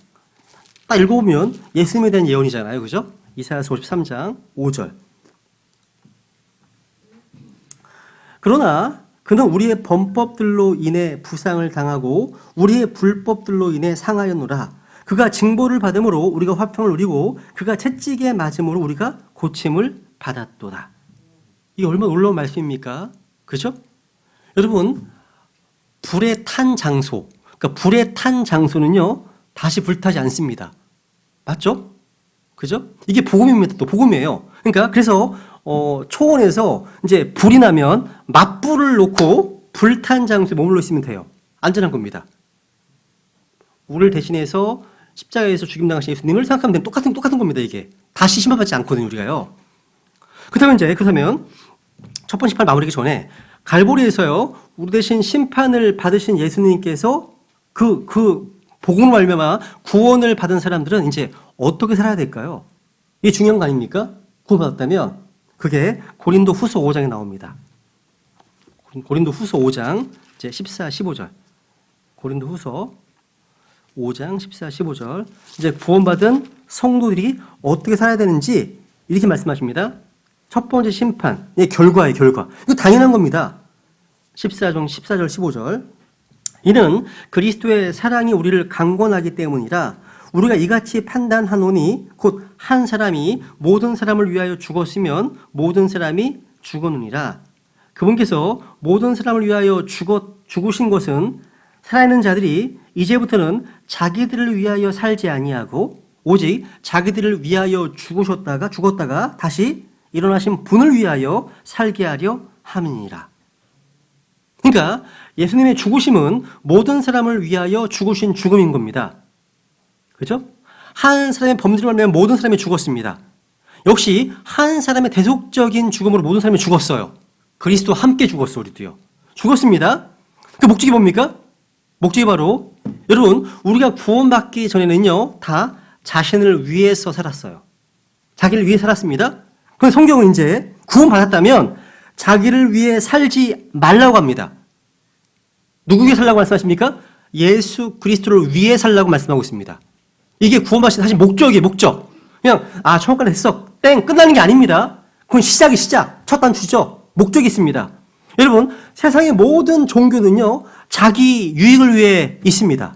딱 읽어보면 예수님에 대한 예언이잖아요. 그죠? 이사야서 53장 5절. 그러나 그는 우리의 범법들로 인해 부상을 당하고 우리의 불법들로 인해 상하였노라. 그가 징벌을 받음으로 우리가 화평을 누리고 그가 채찍에 맞음으로 우리가 고침을 받았도다. 이게 얼마나 놀라운 말씀입니까? 그죠? 여러분, 불에 탄 장소, 그러니까 불에 탄 장소는요, 다시 불타지 않습니다. 맞죠? 그죠? 이게 복음입니다. 또 복음이에요. 그러니까 그래서 초원에서 이제 불이 나면 맞불을 놓고 불탄 장소에 머물러 있으면 돼요. 안전한 겁니다. 우리를 대신해서 십자가에서 죽임당하신 예수님을 생각하면 되면 똑같은 겁니다. 이게 다시 심판받지 않거든요, 우리가요. 그렇다면 첫 번째 심판 마무리하기 전에 갈보리에서요, 우리 대신 심판을 받으신 예수님께서 그 복음을 말미암아 구원을 받은 사람들은 이제 어떻게 살아야 될까요? 이게 중요한 거 아닙니까? 구원받았다면 그게 고린도 후서 5장에 나옵니다. 고린도 후서 5장 이제 14, 15절. 고린도 후서 5장 14, 15절. 이제 구원받은 성도들이 어떻게 살아야 되는지 이렇게 말씀하십니다. 첫 번째 심판, 결과예요, 결과. 이거 당연한 겁니다. 14절, 15절. 이는 그리스도의 사랑이 우리를 강권하기 때문이라 우리가 이같이 판단하노니 곧 한 사람이 모든 사람을 위하여 죽었으면 모든 사람이 죽었느니라. 그분께서 모든 사람을 위하여 죽으신 것은 살아있는 자들이 이제부터는 자기들을 위하여 살지 아니하고 오직 자기들을 위하여 죽었다가 다시 일어나신 분을 위하여 살게 하려 함이니라. 그러니까 예수님의 죽으심은 모든 사람을 위하여 죽으신 죽음인 겁니다. 그렇죠? 한 사람의 범죄를 말하면 모든 사람이 죽었습니다. 역시 한 사람의 대속적인 죽음으로 모든 사람이 죽었어요. 그리스도와 함께 죽었어, 우리도요. 죽었습니다. 그 목적이 뭡니까? 목적이 바로 여러분, 우리가 구원받기 전에는요, 다 자신을 위해서 살았어요. 자기를 위해 살았습니다. 그런데 성경은 이제 구원받았다면 자기를 위해 살지 말라고 합니다. 누구 위해 살라고 말씀하십니까? 예수 그리스도를 위해 살라고 말씀하고 있습니다. 이게 구원받으신 사실 목적이에요, 목적. 그냥, 천국까지 됐어. 땡! 끝나는 게 아닙니다. 그건 시작. 첫 단추죠. 목적이 있습니다. 여러분, 세상의 모든 종교는요, 자기 유익을 위해 있습니다.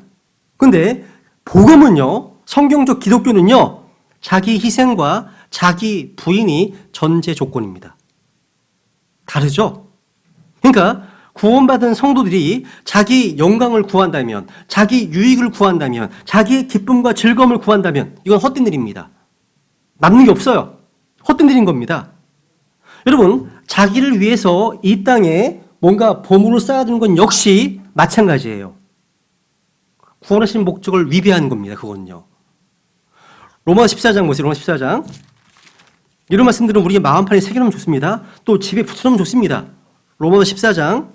근데, 복음은요, 성경적 기독교는요, 자기 희생과 자기 부인이 전제 조건입니다. 다르죠? 그러니까, 구원받은 성도들이 자기 영광을 구한다면, 자기 유익을 구한다면, 자기의 기쁨과 즐거움을 구한다면 이건 헛된 일입니다. 남는 게 없어요. 헛된 일인 겁니다. 여러분, 자기를 위해서 이 땅에 뭔가 보물을 쌓아두는 건 역시 마찬가지예요. 구원하신 목적을 위배한 겁니다. 그건요. 로마 14장 보세요. 로마 14장. 이런 말씀들은 우리의 마음판에 새겨놓으면 좋습니다. 또 집에 붙여놓으면 좋습니다. 로마서 14장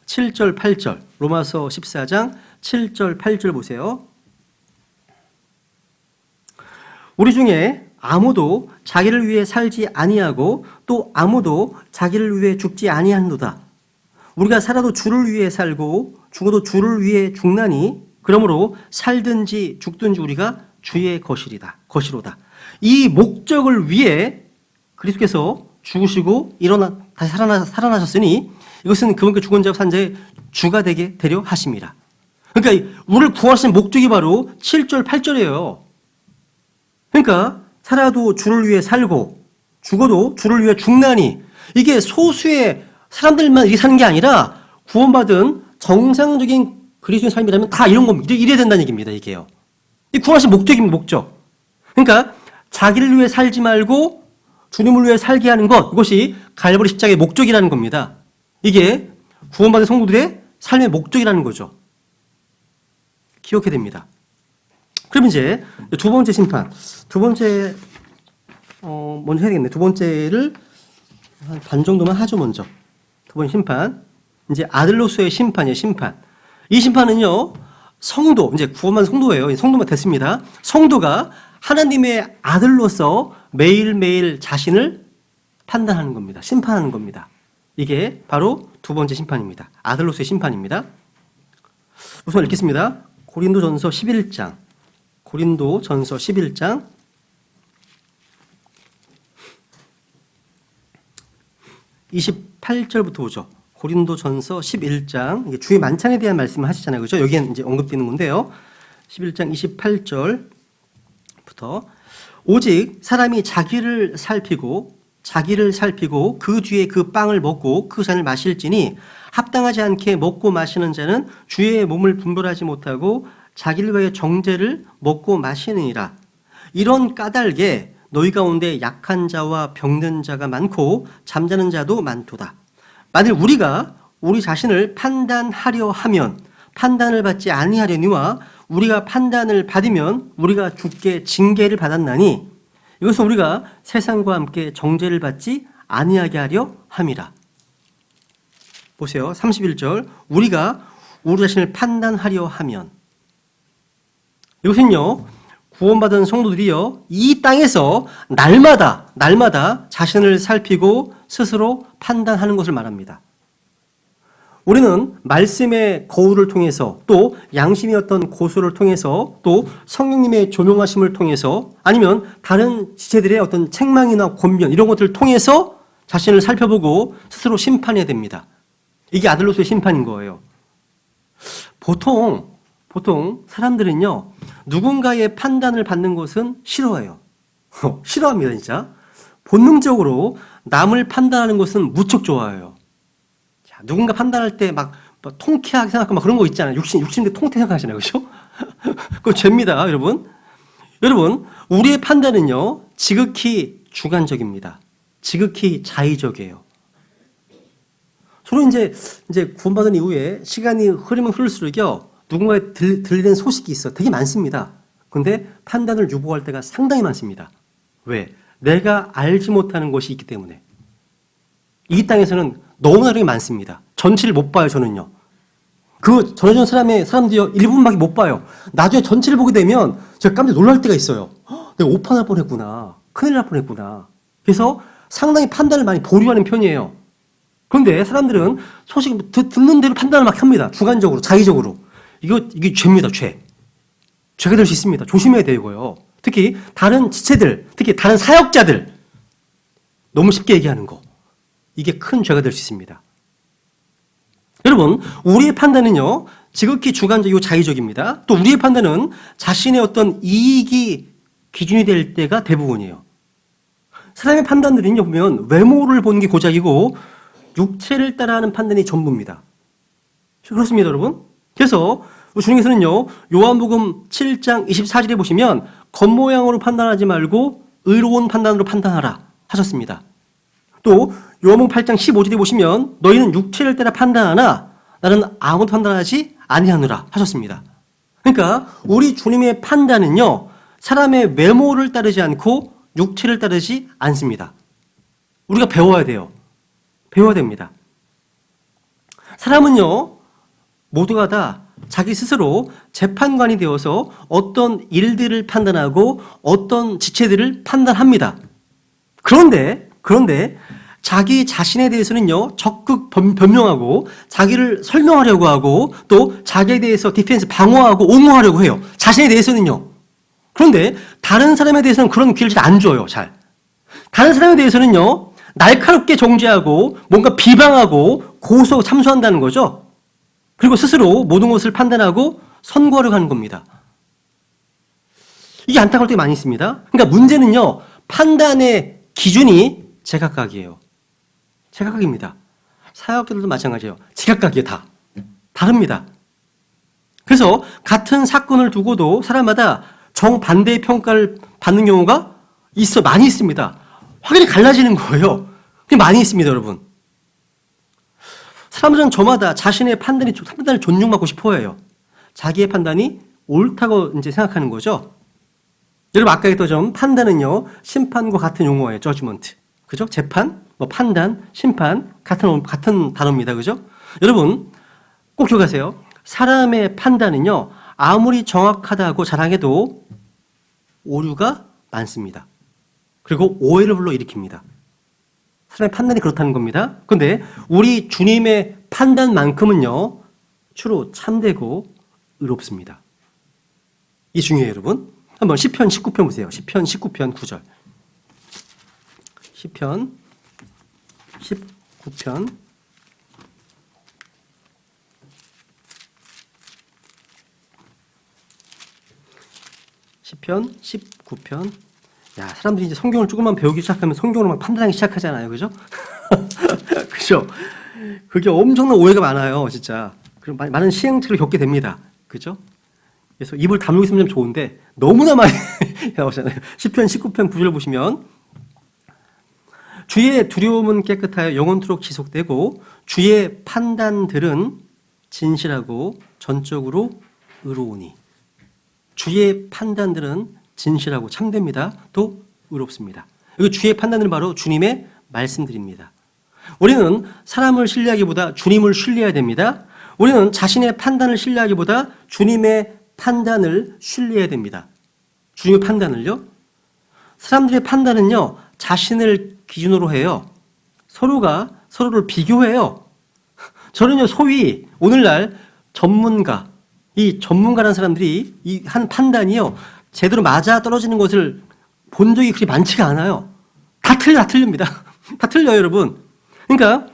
7절 8절. 로마서 14장 7절 8절 보세요. 우리 중에 아무도 자기를 위해 살지 아니하고 또 아무도 자기를 위해 죽지 아니하노다. 우리가 살아도 주를 위해 살고 죽어도 주를 위해 죽나니 그러므로 살든지 죽든지 우리가 주의 것이로다. 이 목적을 위해 그리스도께서 죽으시고 다시 살아나셨으니 이것은 그분께 죽은 자와 산 자의 주가 되게 되려 하심이라. 그러니까 우리를 구하신 목적이 바로 7절 8절이에요. 그러니까 살아도 주를 위해 살고 죽어도 주를 위해 죽나니 이게 소수의 사람들만 이렇게 사는 게 아니라 구원받은 정상적인 그리스도인 삶이라면 다 이런 겁니다. 이래야 된다는 얘기입니다. 이게요. 이 구원하신 목적입니다. 목적. 그러니까 자기를 위해 살지 말고 주님을 위해 살게 하는 것, 이것이 갈보리 십자가의 목적이라는 겁니다. 이게 구원받은 성도들의 삶의 목적이라는 거죠. 기억해야 됩니다. 그럼 이제 두 번째 심판. 두 번째 먼저 해야 되겠네. 두 번째를 한 반 정도만 하죠. 먼저. 두 번째 심판. 이제 아들로서의 심판이에요. 심판. 이 심판은요. 성도, 이제 구원받은 성도예요. 성도만 됐습니다. 성도가 하나님의 아들로서 매일매일 자신을 판단하는 겁니다. 심판하는 겁니다. 이게 바로 두 번째 심판입니다. 아들로서의 심판입니다. 우선 읽겠습니다. 고린도전서 11장. 고린도전서 11장 28절부터 보죠. 고린도전서 11장, 이게 주의 만찬에 대한 말씀을 하시잖아요. 그죠? 여기엔 이제 언급되는 건데요. 11장 28절부터 오직 사람이 자기를 살피고 그 뒤에 그 빵을 먹고 그 잔을 마실지니 합당하지 않게 먹고 마시는 자는 주의 몸을 분별하지 못하고 자기를 위해 정죄를 먹고 마시느니라. 이런 까닭에 너희 가운데 약한 자와 병든 자가 많고 잠자는 자도 많도다. 만일 우리가 우리 자신을 판단하려 하면 판단을 받지 아니하려니와 우리가 판단을 받으면 우리가 주께 징계를 받았나니 이것은 우리가 세상과 함께 정죄를 받지 아니하게 하려 함이라. 보세요. 31절. 우리가 우리 자신을 판단하려 하면 이것은요. 구원받은 성도들이요. 이 땅에서 날마다 자신을 살피고 스스로 판단하는 것을 말합니다. 우리는 말씀의 거울을 통해서 또 양심의 어떤 고소를 통해서 또 성령님의 조명하심을 통해서 아니면 다른 지체들의 어떤 책망이나 권면 이런 것들을 통해서 자신을 살펴보고 스스로 심판해야 됩니다. 이게 아들로서의 심판인 거예요. 보통 사람들은요, 누군가의 판단을 받는 것은 싫어해요. 싫어합니다, 진짜. 본능적으로 남을 판단하는 것은 무척 좋아해요. 자, 누군가 판단할 때 막 통쾌하게 생각하고 막 그런 거 있잖아요. 육신인데 통쾌 생각하시나요, 그죠? 그거 죄입니다, 여러분. 여러분, 우리의 판단은요, 지극히 주관적입니다. 지극히 자의적이에요. 저는 이제 구원받은 이후에 시간이 흐르면 흐를수록요, 누군가에 들리는 소식이 있어. 되게 많습니다. 그런데 판단을 유보할 때가 상당히 많습니다. 왜? 내가 알지 못하는 것이 있기 때문에. 이 땅에서는 너무나 그렇게 많습니다. 전체를 못 봐요, 저는요. 그 전해준 사람들이요, 1분밖에 못 봐요. 나중에 전체를 보게 되면 제가 깜짝 놀랄 때가 있어요. 내가 오판할 뻔했구나. 큰일 날 뻔했구나. 그래서 상당히 판단을 많이 보류하는 편이에요. 그런데 사람들은 소식 듣는 대로 판단을 막 합니다. 주관적으로, 자의적으로. 이게 죄입니다, 죄. 죄가 될 수 있습니다. 조심해야 되고요. 특히 다른 지체들, 특히 다른 사역자들, 너무 쉽게 얘기하는 거. 이게 큰 죄가 될 수 있습니다. 여러분, 우리의 판단은요, 지극히 주관적이고 자의적입니다. 또 우리의 판단은 자신의 어떤 이익이 기준이 될 때가 대부분이에요. 사람의 판단들은요, 보면 외모를 보는 게 고작이고 육체를 따라하는 판단이 전부입니다. 그렇습니다, 여러분. 그래서 주님께서는요, 요한복음 7장 24절에 보시면 겉모양으로 판단하지 말고 의로운 판단으로 판단하라 하셨습니다. 또 요한복음 8장 15절에 보시면 너희는 육체를 따라 판단하나 나는 아무도 판단하지 아니하노라 하셨습니다. 그러니까 우리 주님의 판단은요, 사람의 외모를 따르지 않고 육체를 따르지 않습니다. 우리가 배워야 돼요. 배워야 됩니다. 사람은요, 모두가 다 자기 스스로 재판관이 되어서 어떤 일들을 판단하고 어떤 지체들을 판단합니다. 그런데 자기 자신에 대해서는요, 적극 변명하고 자기를 설명하려고 하고 또 자기에 대해서 디펜스 방어하고 옹호하려고 해요. 자신에 대해서는요. 그런데 다른 사람에 대해서는 그런 기회를 잘 안 줘요. 잘. 다른 사람에 대해서는요, 날카롭게 정죄하고 뭔가 비방하고 고소 참소한다는 거죠. 그리고 스스로 모든 것을 판단하고 선고하려고 하는 겁니다. 이게 안타까울 때 많이 있습니다. 그러니까 문제는요, 판단의 기준이 제각각이에요. 제각각입니다. 사역자들도 마찬가지예요. 제각각이에요, 다. 다릅니다. 그래서 같은 사건을 두고도 사람마다 정반대의 평가를 받는 경우가 많이 있습니다. 확연히 갈라지는 거예요. 그게 많이 있습니다, 여러분. 사람들은 저마다 자신의 판단을 존중받고 싶어 해요. 자기의 판단이 옳다고 이제 생각하는 거죠. 여러분, 아까 했던 판단은요, 심판과 같은 용어예요. judgment. 그죠? 재판, 판단, 심판, 같은 단어입니다. 그죠? 여러분, 꼭 기억하세요. 사람의 판단은요, 아무리 정확하다고 자랑해도 오류가 많습니다. 그리고 오해를 불러일으킵니다. 사람의 판단이 그렇다는 겁니다. 그런데 우리 주님의 판단만큼은요, 주로 참되고 의롭습니다. 이 중요해요, 여러분. 한번 시편 19편 보세요. 시편 19편 9절. 시편 19편 시편 19편. 야, 사람들이 이제 성경을 조금만 배우기 시작하면 성경으로 막 판단하기 시작하잖아요. 그죠? 그죠? 그게 엄청난 오해가 많아요, 진짜. 그리고 많은 시행착오를 겪게 됩니다. 그죠? 그래서 입을 다물고 있으면 좀 좋은데 너무나 많이 나오잖아요. 시편 19편 9절 보시면 주의 두려움은 깨끗하여 영원토록 지속되고 주의 판단들은 진실하고 전적으로 의로우니. 주의 판단들은 진실하고 참됩니다. 또 의롭습니다. 여기 주의 판단은 바로 주님의 말씀들입니다. 우리는 사람을 신뢰하기보다 주님을 신뢰해야 됩니다. 우리는 자신의 판단을 신뢰하기보다 주님의 판단을 신뢰해야 됩니다. 주님의 판단을요. 사람들의 판단은요, 자신을 기준으로 해요. 서로가 서로를 비교해요. 저는요, 소위 오늘날 이 전문가라는 사람들이 이 한 판단이요, 제대로 맞아 떨어지는 것을 본 적이 그리 많지가 않아요. 다 틀립니다. 다 틀려요, 여러분. 그러니까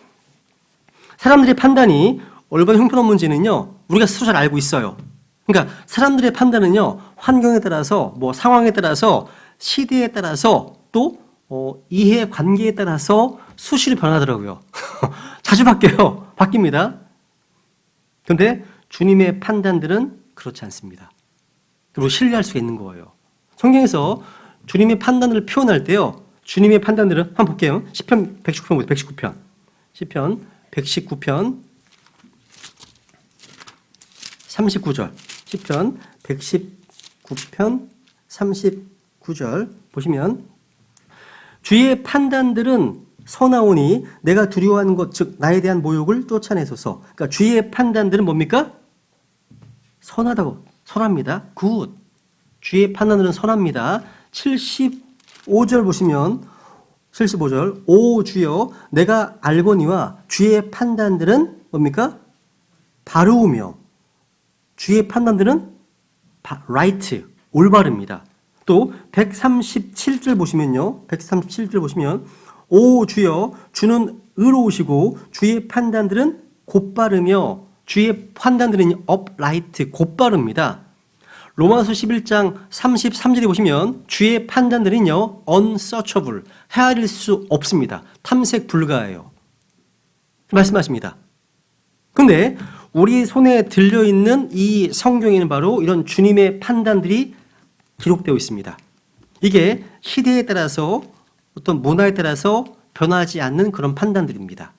사람들의 판단이 얼마나 형편없는지는요, 우리가 스스로 잘 알고 있어요. 그러니까 사람들의 판단은요, 환경에 따라서, 상황에 따라서, 시대에 따라서, 또 이해 관계에 따라서 수시로 변하더라고요. 자주 바뀌어요. 바뀝니다. 그런데 주님의 판단들은 그렇지 않습니다. 그리고 신뢰할 수가 있는 거예요. 성경에서 주님의 판단을 표현할 때요, 주님의 판단들은 한번 볼게요. 시편 119편, 119편. 시편 119편 39절. 시편 119편 39절 보시면 주의 판단들은 선하오니 내가 두려워하는 것, 즉 나에 대한 모욕을 쫓아내소서. 그러니까 주의 판단들은 뭡니까? 선합니다. 굿. 주의 판단들은 선합니다. 75절 보시면 75절 오 주여 내가 알거니와 주의 판단들은 뭡니까? 바르우며 주의 판단들은 right, 올바릅니다. 또 137절 보시면요. 137절 보시면 오 주여 주는 의로우시고 주의 판단들은 곧바르며 주의 판단들은 upright, 곧바릅니다. 로마서 11장 33절에 보시면 주의 판단들은요, unsearchable, 헤아릴 수 없습니다. 탐색 불가해요. 말씀하십니다. 그런데 우리 손에 들려있는 이 성경에는 바로 이런 주님의 판단들이 기록되어 있습니다. 이게 시대에 따라서 어떤 문화에 따라서 변하지 않는 그런 판단들입니다.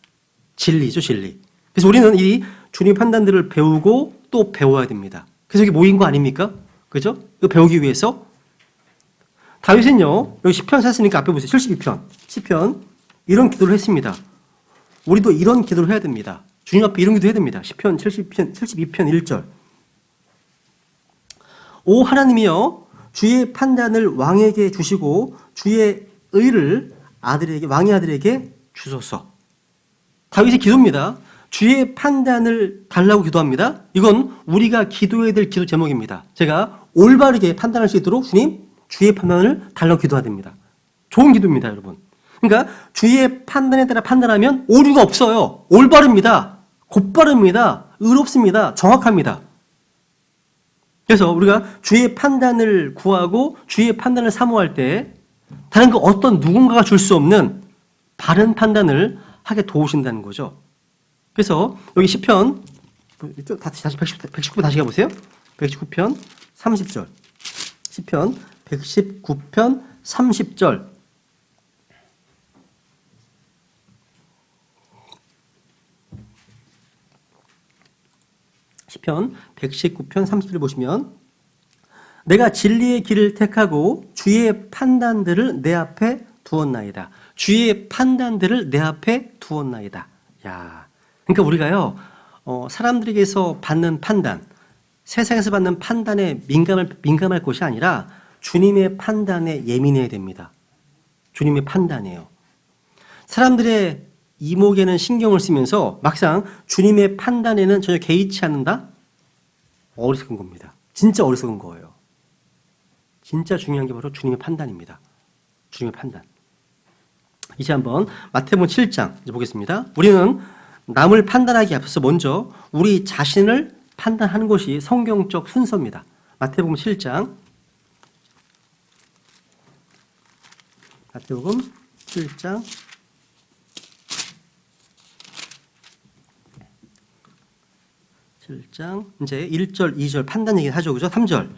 진리죠, 진리. 그래서 우리는 이 주님의 판단들을 배우고 또 배워야 됩니다. 그래서 여기 모인 거 아닙니까? 그죠? 이거 배우기 위해서. 다윗은요, 여기 10편 샀으니까 앞에 보세요. 72편. 10편. 이런 기도를 했습니다. 우리도 이런 기도를 해야 됩니다. 주님 앞에 이런 기도 해야 됩니다. 10편, 70편, 72편 1절. 오 하나님이여, 주의 판단을 왕에게 주시고 주의 의를 아들에게, 왕의 아들에게 주소서. 다윗의 기도입니다. 주의 판단을 달라고 기도합니다. 이건 우리가 기도해야 될 기도 제목입니다. 제가 올바르게 판단할 수 있도록 주님, 주의 판단을 달라고 기도해야 됩니다. 좋은 기도입니다, 여러분. 그러니까 주의 판단에 따라 판단하면 오류가 없어요. 올바릅니다. 곧바릅니다. 의롭습니다. 정확합니다. 그래서 우리가 주의 판단을 구하고 주의 판단을 사모할 때 다른 그 어떤 누군가가 줄 수 없는 바른 판단을 하게 도우신다는 거죠. 그래서 여기 10편 다시 119편 다시 가보세요. 119편 30절. 10편 119편 30절. 시편 119편 30절 보시면 내가 진리의 길을 택하고 주의 판단들을 내 앞에 두었나이다. 주의 판단들을 내 앞에 두었나이다. 야, 그러니까 우리가요, 사람들에게서 받는 판단, 세상에서 받는 판단에 민감할 것이 아니라 주님의 판단에 예민해야 됩니다. 주님의 판단이에요. 사람들의 이목에는 신경을 쓰면서 막상 주님의 판단에는 전혀 개의치 않는다? 어리석은 겁니다. 진짜 어리석은 거예요. 진짜 중요한 게 바로 주님의 판단입니다. 주님의 판단. 이제 한번 마태복음 7장 이제 보겠습니다. 우리는 남을 판단하기 앞서서 먼저 우리 자신을 판단하는 것이 성경적 순서입니다. 마태복음 7장. 마태복음 7장. 이제 1절, 2절 판단 얘기 하죠. 그죠? 3절.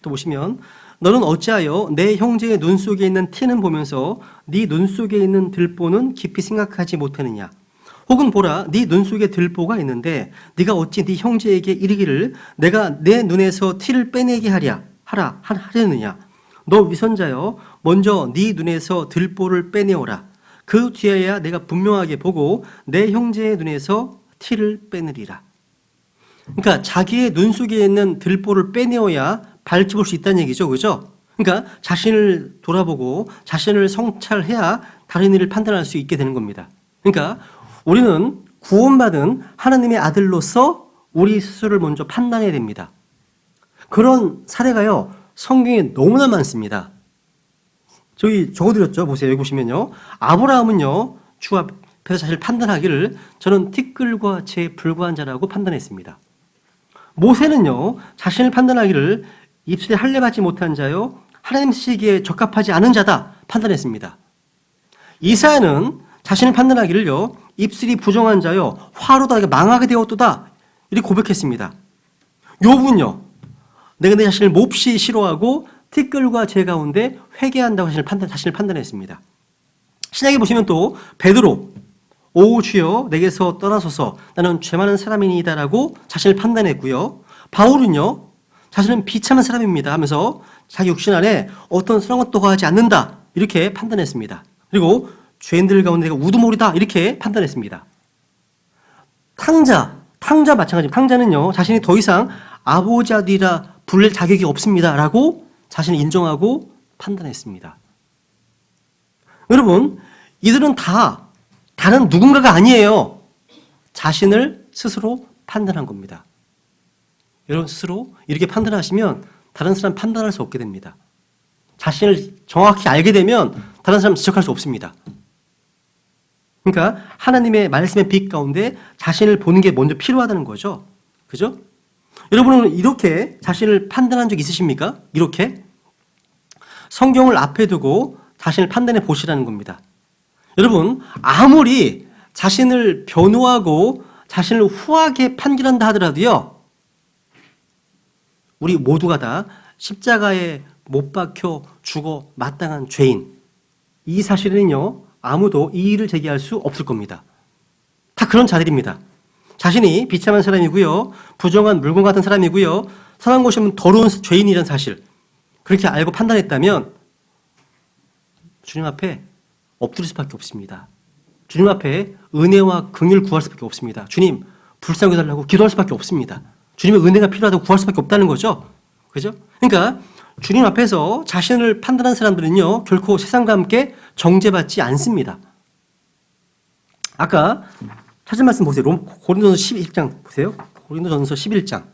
또 보시면 너는 어찌하여 내 형제의 눈 속에 있는 티는 보면서 네 눈 속에 있는 들보는 깊이 생각하지 못하느냐? 혹은 보라, 네 눈 속에 들보가 있는데 네가 어찌 네 형제에게 이르기를 내가 내 눈에서 티를 빼내게 하려느냐? 너 위선자여, 먼저 네 눈에서 들보를 빼내오라. 그 뒤에야 내가 분명하게 보고 내 형제의 눈에서 티를 빼내리라. 그러니까 자기의 눈 속에 있는 들보를 빼내어야 밝히 볼 수 있다는 얘기죠. 그죠? 그러니까 자신을 돌아보고 자신을 성찰해야 다른 일을 판단할 수 있게 되는 겁니다. 그러니까 우리는 구원받은 하나님의 아들로서 우리 스스로를 먼저 판단해야 됩니다. 그런 사례가요, 성경에 너무나 많습니다. 저기 적어드렸죠. 보세요. 여기 보시면요. 아브라함은요, 주 앞에서 자신을 판단하기를 저는 티끌과 채에 불과한 자라고 판단했습니다. 모세는요, 자신을 판단하기를 입술에 할례받지 못한 자요, 하나님 쓰시기에 적합하지 않은 자다 판단했습니다. 이사야는 자신을 판단하기를요, 입술이 부정한 자요, 화로다, 망하게 되었도다 이렇게 고백했습니다. 욥은요, 내가 내 자신을 몹시 싫어하고 티끌과 재 가운데 회개한다고 자신을 판단했습니다. 신약에 보시면 또 베드로, 오 주여 내게서 떠나소서 나는 죄 많은 사람이니이다라고 자신을 판단했고요. 바울은요, 자신은 비참한 사람입니다 하면서 자기 육신 안에 어떤 선한 것도 거하지 않는다 이렇게 판단했습니다. 그리고 죄인들 가운데 내가 우두머리다 이렇게 판단했습니다. 탕자 마찬가지입니다. 탕자는요, 자신이 더 이상 아버지 아들이라 부를 자격이 없습니다라고 자신을 인정하고 판단했습니다. 여러분, 이들은 다 다른 누군가가 아니에요. 자신을 스스로 판단한 겁니다. 여러분 스스로 이렇게 판단하시면 다른 사람 판단할 수 없게 됩니다. 자신을 정확히 알게 되면 다른 사람 지적할 수 없습니다. 그러니까 하나님의 말씀의 빛 가운데 자신을 보는 게 먼저 필요하다는 거죠. 그죠? 여러분은 이렇게 자신을 판단한 적 있으십니까? 이렇게? 성경을 앞에 두고 자신을 판단해 보시라는 겁니다. 여러분, 아무리 자신을 변호하고 자신을 후하게 판결한다 하더라도요, 우리 모두가 다 십자가에 못 박혀 죽어 마땅한 죄인, 이 사실은요, 아무도 이의를 제기할 수 없을 겁니다. 다 그런 자들입니다. 자신이 비참한 사람이고요. 부정한 물건 같은 사람이고요. 선한 곳이 오면 더러운 죄인이라는 사실. 그렇게 알고 판단했다면 주님 앞에 엎드릴 수밖에 없습니다. 주님 앞에 은혜와 긍휼을 구할 수밖에 없습니다. 주님, 불쌍히 달라고 기도할 수밖에 없습니다. 주님의 은혜가 필요하다고 구할 수밖에 없다는 거죠. 그죠? 그러니까 주님 앞에서 자신을 판단한 사람들은요, 결코 세상과 함께 정죄받지 않습니다. 아까 찾은 말씀 보세요. 고린도전서 11장 보세요. 고린도전서 11장.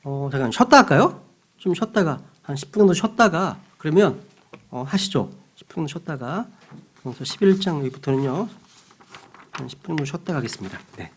잠깐 쉬었다 할까요? 좀 쉬었다가 한 10분 정도 쉬었다가 그러면 하시죠. 10분 정도 쉬었다가 고린도전서 11장 여기부터는요. 한 10분 정도 쉬었다가 하겠습니다. 네.